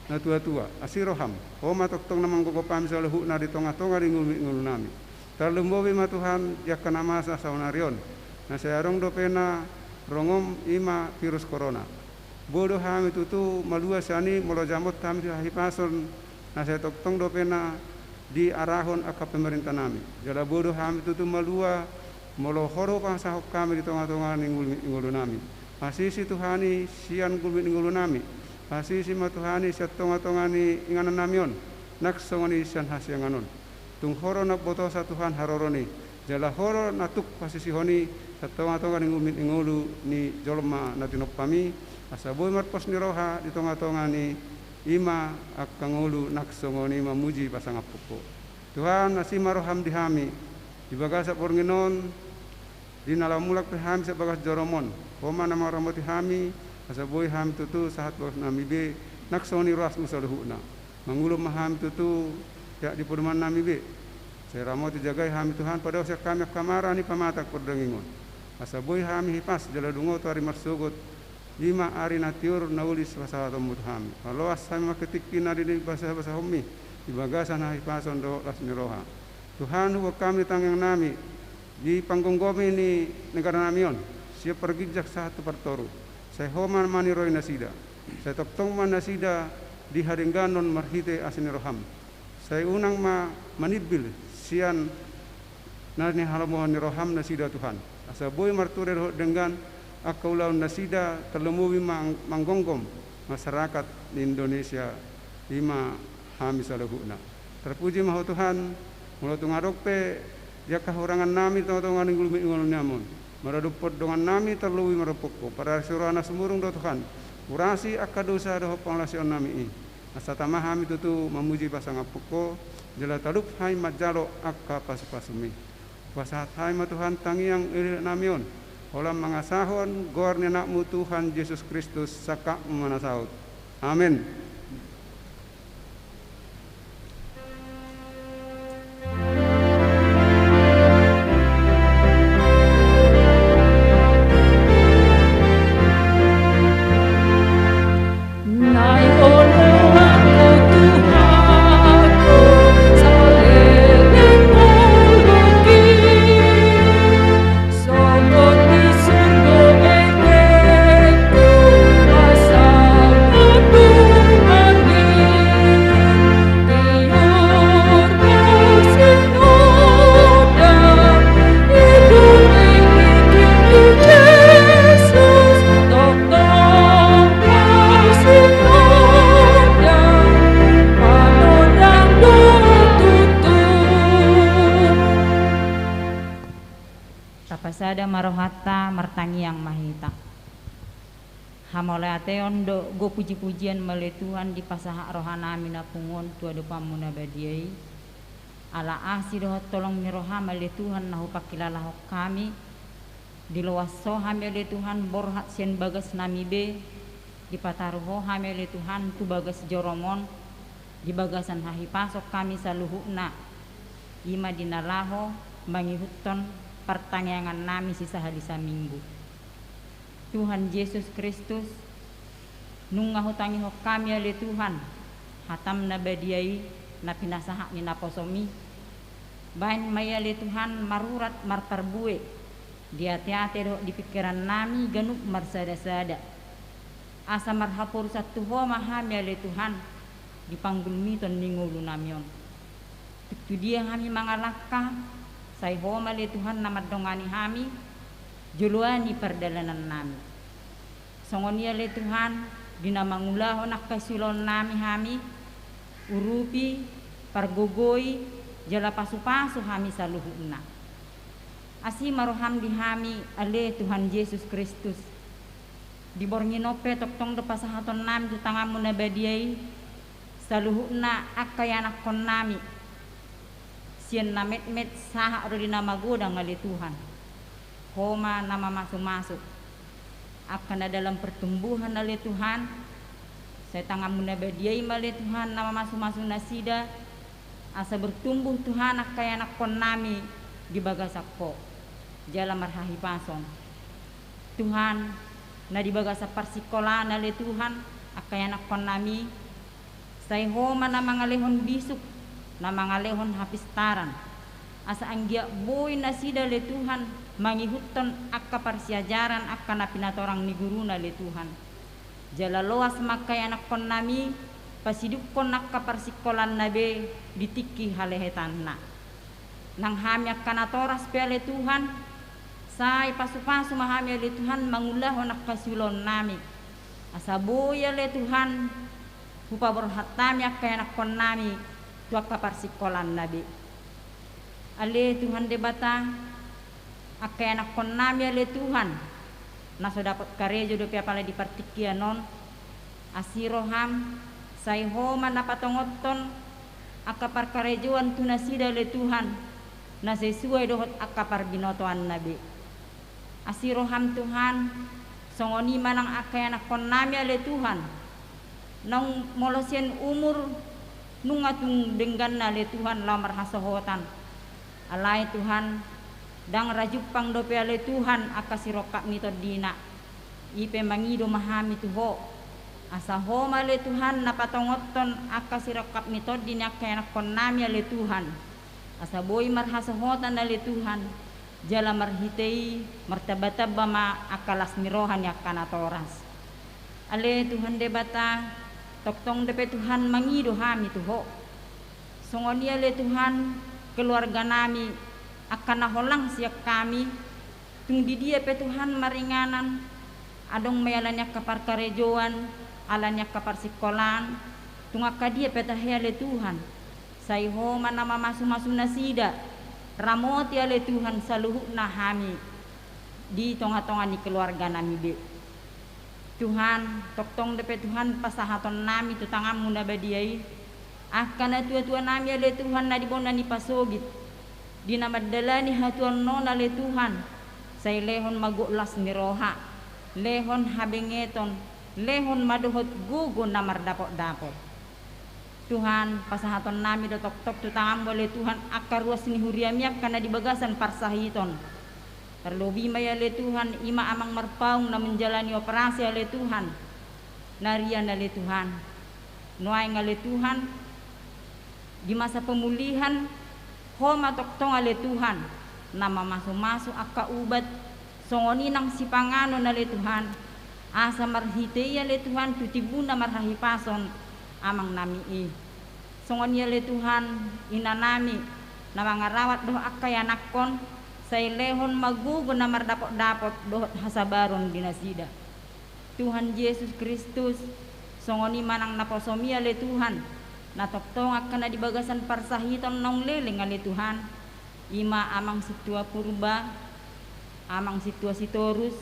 na tua-tua asiroham homa toktong namang gogopam saluhuna di tonga-tonga di ngulu nami talumbowi ma Tuhan yakana masa saunarion na sayarong dopena rongom ima virus corona bodoh hami tutu malua sani molo jamot kami hipason na saya toktong dopena di arahon aka pemerintah nami jala bodoh hami tutu malua molo horo pasahok kami di tengah-tengah ngulu nami pasisi Tuhani sian ngulu nami pasisi ma Tuhani siat tengah-tengah ni inganan namion naksongoni sian hasyanganon tung horo na botosa Tuhan haroroni jala horo natuk pasisi honi sa tengah-tengah ngulu ni jolma natinop kami asaboy marpos niroha di tonga-tonga ni ima akangulu naksongoni mamuji pasangapuko Tuhan asimaroham dihami di bagasa pornginon di nalamulak pehami sebagas joromon homa nama ramoti hami asaboy ham tutu sahat bagas nami be naksongoni ras musaluhuna mangulu maham tutu ya di perumahan nami be saya ramoti jagai hami Tuhan pada usia kami kamara ni pamatak perdengingon asaboy hami hipas jaladungo tu hari marsugot lima ari natiur naulis pasawat mudham kalau asama ketiki nadi di bahasa homi di bagasan hipason do las niroha Tuhan huwa kami tangang nami di panggung gomi ni negara namion siap pergi jak satu pertoru saya homan mani roy nasida Saya toktong manasida di haringganon marhite asini roham. Saya unang manidbil sian narni halamohan ni roham nasida Tuhan. Asa boy marture dengan akaulau nasida terlemuwi manggonggom masyarakat di Indonesia lima hami salahuna. Terpuji maha Tuhan, mula tungarokpe yakah orangan nami tong-tongan ingul nyamun. Maradupot dengan nami terluwi marapoko para surana semurung do Tuhan. Urasi akadosa do panglasion nami i. Asa tamah hami tutu memuji pasang apoko jela talup hai majalo akka pasupasumi. Pasahat hai ma Tuhan tangiang ilir namion. Olam mangasahon gor nenakmu Tuhan Yesus Kristus saka manasaut. Amin. Tapasada marohata martangi yang mahita. Hamolateon do go puji-pujian male Tuhan di pasaha rohana mina pungon tua depan muna badiai. Ala asi doh tolong miroha male Tuhan nahu pakilalah kami. Di luaso hamile Tuhan borhat sen bagas nami be. Di pataruho hamile Tuhan tu bagas joromon. Di bagasan hahi pasok kami saluhuna. Ima dinalaho mangihuton pertanyaan nami sisa hadisa minggu. Tuhan Yesus Kristus nunga hutangi ho kami ale Tuhan hatam na badiai na pinasaha ni naposomi bain maya ale Tuhan marurat martarbue diate-ate do di pikiran nami ganuk marsada-sada asa marhapur satu ho mahami ale Tuhan dipanggul miton ningulu namion tu dia kami mangalakah sai homa le Tuhan nama dongani hami juluani perdalanan nami songonia le Tuhan dinamangulaho nak kasilon nami hami urupi pargogoi jala pasu-pasu hami saluhuna asi maroham di hami ale Tuhan Yesus Kristus dibornginope toktong de pasahaton nami tu tangamu na badiai saluhuna akayanak kon nami sian na met saha ro na magodang ngali Tuhan homa nama masuk-masuk akan dalam pertumbuhan ngali Tuhan saya tangan munabadiai mali Tuhan nama masuk-masuk nasida asa bertumbuh Tuhan akaya anak kon nami di bagasakko jala marhahi pason Tuhan na di bagasa parsikola nali Tuhan akaya anak kon nami saya homa na mangalehon bisuk na mangalehon hapistaran asa anggia boy nasida le Tuhan mangihuton akka parsiajaran akka na pinatorang ni guruna le Tuhan jala loas makay anak kon nami pasidukon akka parsikolan nabe ditiki halehetan na nang hami akka natoras pe le Tuhan say pasu-pasu mahami le Tuhan mangulahon akka silon nami asa boy le Tuhan hupa berhatami akka anak kon nami tuak parsikolan nabi ale Tuhan debata akay anak kon nami ale Tuhan naso dapat karejo do pala di partikianon asiroham say homa napatongoton akapar karejoan tunasida ale Tuhan na sesuai dohot akapar binotoan nabi asiroham Tuhan songoni manang akay anak kon nami ale Tuhan nang molosien umur nungatung denggan na le Tuhan lamar hasohotan alai Tuhan dang rajupang dope ale Tuhan akasirokap nito dina ipe mangido mahami tuho asa homa le Tuhan napatongoton akasirokap nito dina kaya kon nami ale Tuhan asa boy marhasohotan ale Tuhan jala marhitei martabataba ma akalas mirohan yakanatoras Ale Tuhan debata toktong depe Tuhan mangido hami tuho. Songoni ale Tuhan keluarga nami akan naholang siak kami tung di dia pe Tuhan maringanan adong mayalanya kapar karejoan alanya kapar sikolan tung akadia pe tahe Tuhan saiho mana masu nasida ramoti ale Tuhan saluhu nahami di tonga-tonga ni keluarga nami be Tuhan toktong depe Tuhan pasahaton nami tutangam muna badiai akan tua-tua nami ale Tuhan na dibona ni pasogit dinamadalani hatuan non ale Tuhan say lehon magulas ni roha lehon habengeton lehon maduhot gugun na mardapot-dapot Tuhan pasahaton nami do tok-tok tutangam ale Tuhan akaruas ni huriamiak kana dibagasan parsahiton terlebih may ale Tuhan ima amang marpaung na menjalani operasi ale Tuhan narian ale Tuhan nuay ale Tuhan di masa pemulihan homa toktong ale Tuhan nama masu-masu akka ubat songoni nang sipangano ale Tuhan asa marhite ale Tuhan tutibuna marhahi pason amang nami songoni ale Tuhan inanami na mga rawat doh akka yanakon say lehon magugo na mardapot-dapot dohot hasabaron dinasida Tuhan Yesus Kristus songoni manang naposomi ale Tuhan natoktong akan na dibagasan parsahiton nong leleng ale Tuhan ima amang situa purba amang situasi torus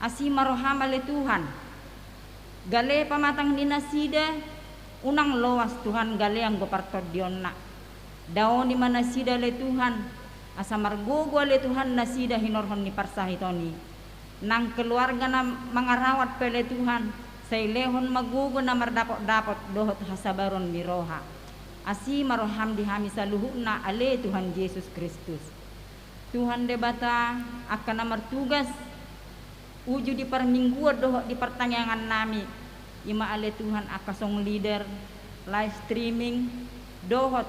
asima roham ale Tuhan gale pamatang dinasida unang loas Tuhan gale ang gopartodion na daon di mana sida ale Tuhan asa margogo ale Tuhan nasida hinorhon ni parsahitoni nang keluarga na mangarawat pele Tuhan say lehon magugo na mardapot-dapot dohot hasabaron miroha asi maroham dihami saluhu na ale Tuhan Yesus Kristus Tuhan debata akan na martugas uju di parminggu dohot di pertanyaan nami ima ale Tuhan akasong leader live streaming dohot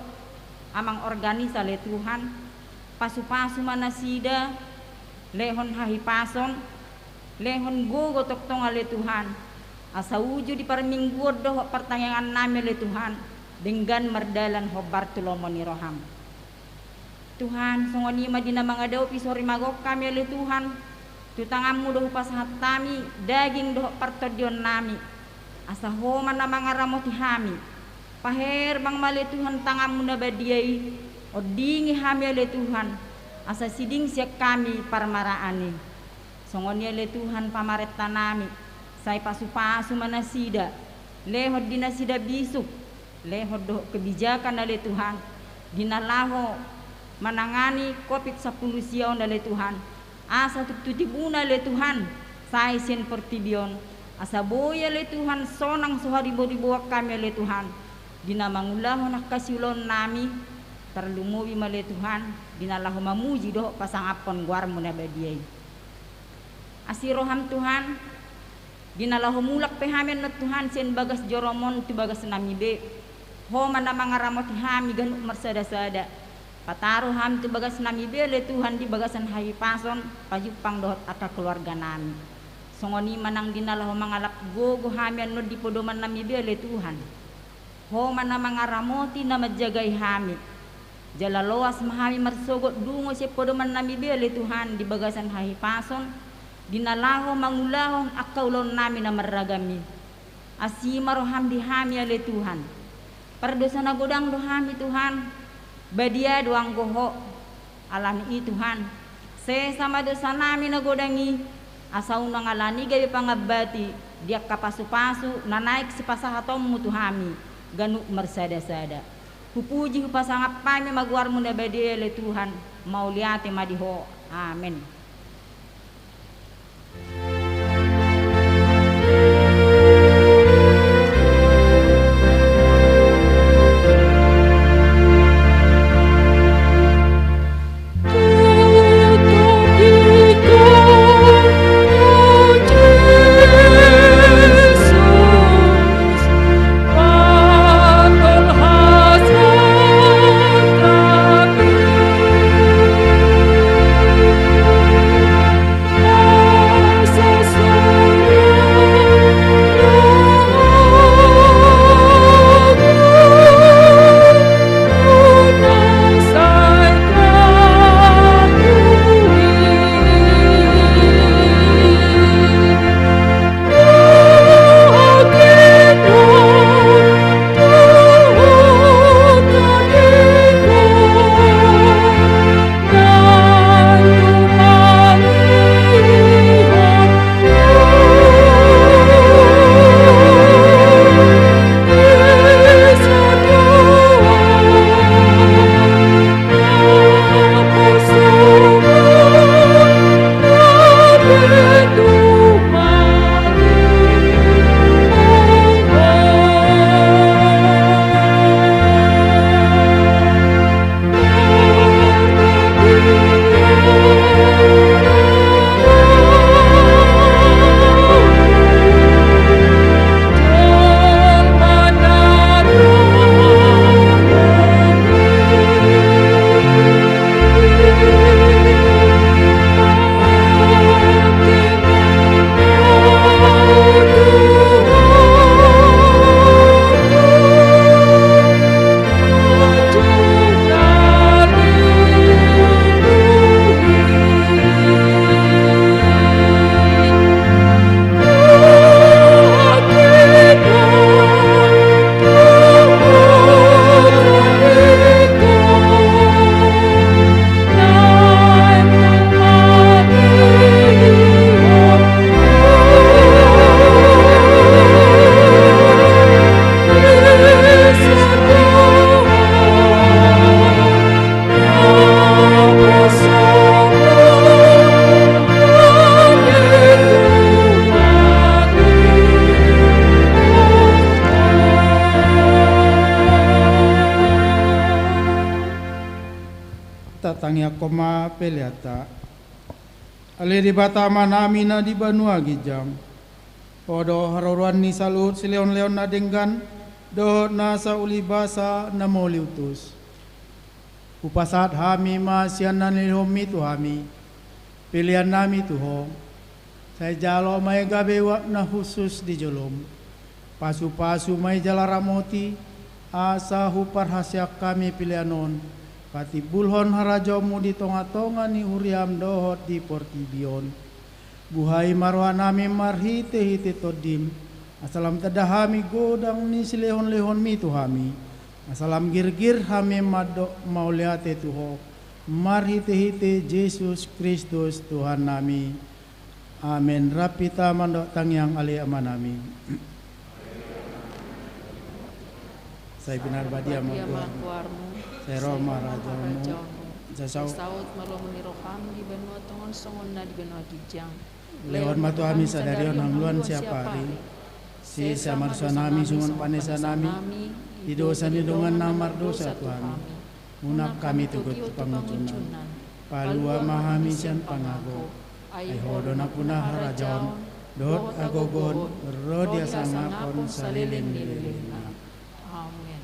amang organisa ale Tuhan pasu-pasu manasida lehon hahipason lehon gogo toktong ale Tuhan asa uju di parminggu doh pertanyaan nami ale Tuhan dengan merdalan ho Bartolomeo ni roham Tuhan songoni madina mga daw pisori magok kami ale Tuhan tutangamu doh pasahat kami daging doh partodion nami asa ho man na mga ramoti hami paher bang mali Tuhan tangamu na badiay o dingi hami ale Tuhan asa siding siya kami parmaraani songoni ale Tuhan pamaretta nami say pasu-pasu manasida lehod dinasida bisuk lehod do kebijakan ale Tuhan dinalaho manangani COVID-10 siyaon ale Tuhan asa tututibuna ale Tuhan say sen portibion asa boy ale Tuhan sonang soharibo-ribo kami ale Tuhan dinamangulaho nakasilon nami terlumuwi male Tuhan dinalahu mamuji doh pasangapon guarmu na badiay asiroham Tuhan dinalahu mulak pehamen na Tuhan sen bagas joromon tu bagas namibe ho mana mga ramot hami ganuk marsada-sada pataro ham tu bagas namibe le Tuhan di bagasan hayi pason pajupang dohot aka keluarga nami songoni manang dinalahu mangalap gogo hamian no di podoman namibe le Tuhan ho mana mga ramoti na majagay hami jala loas mahami marsogot dungo si podoman nami beli Tuhan di bagasan hahi pason dinalaho mangulahon akaulon nami na maragami asima roham dihami ale Tuhan perdosa na godang dohami Tuhan badia doang goho alami Tuhan se sama dosa nami na godangi asaw na ngalani gabi pangabati dia kapasu-pasu na naik si pasahatom mo Tuhami ganuk marsada-sada pupuji pasangap pami magwar mo na badele Tuhan mauliate madiho amen. Sa tatangya koma peliata ale di batama nami na di banua gijang podo haruruan ni salut sileon-leon na denggan do nasa ulibasa na moliutus upasat hami masian na nilomi tu hami pilihan nami tuho saya jalo may gabewa na khusus di jolom pasu-pasu may jalaramoti asa hupar hasyak kami pilihanon pati bulhon harajomu di tonga-tonga ni huriam dohot di portibion buhay marwa nami marhite-hite todim asalam tadahami godang ni silehon-lehon mi tuhami asalam gir-gir hami madok mauliate tuho marhite-hite Yesus Kristus Tuhan nami amin rapita mandok tangyang ali amanami saya benar badia Kuarmu, saya Roma rajamu saya saut maromoni roham di benua tongon songon na di benua gijang. Lewat matu kami sadarion hangluan siapa hari si samarsanami sungun panesanami hidosan hidungan namar dosa Tuhan munak kami tugut pangutunan palua mahami sian pangago ai hodona punah rajaon dot agogon rodia sangapon salilin lilina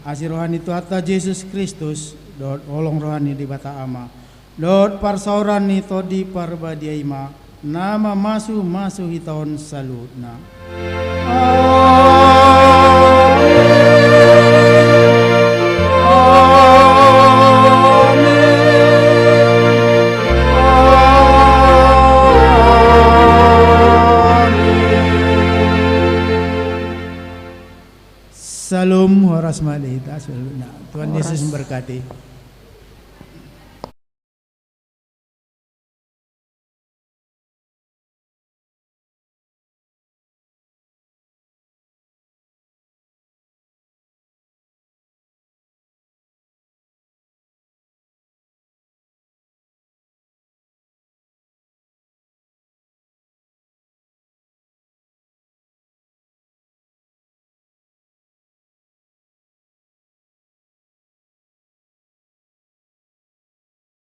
asir rohani Tuhan Yesus Kristus dot olong rohani di bata ama dot parsauran ni to di parbadiaima nama masu hitaon salutna Salam horas malita salutna Tuhan Yesus memberkati.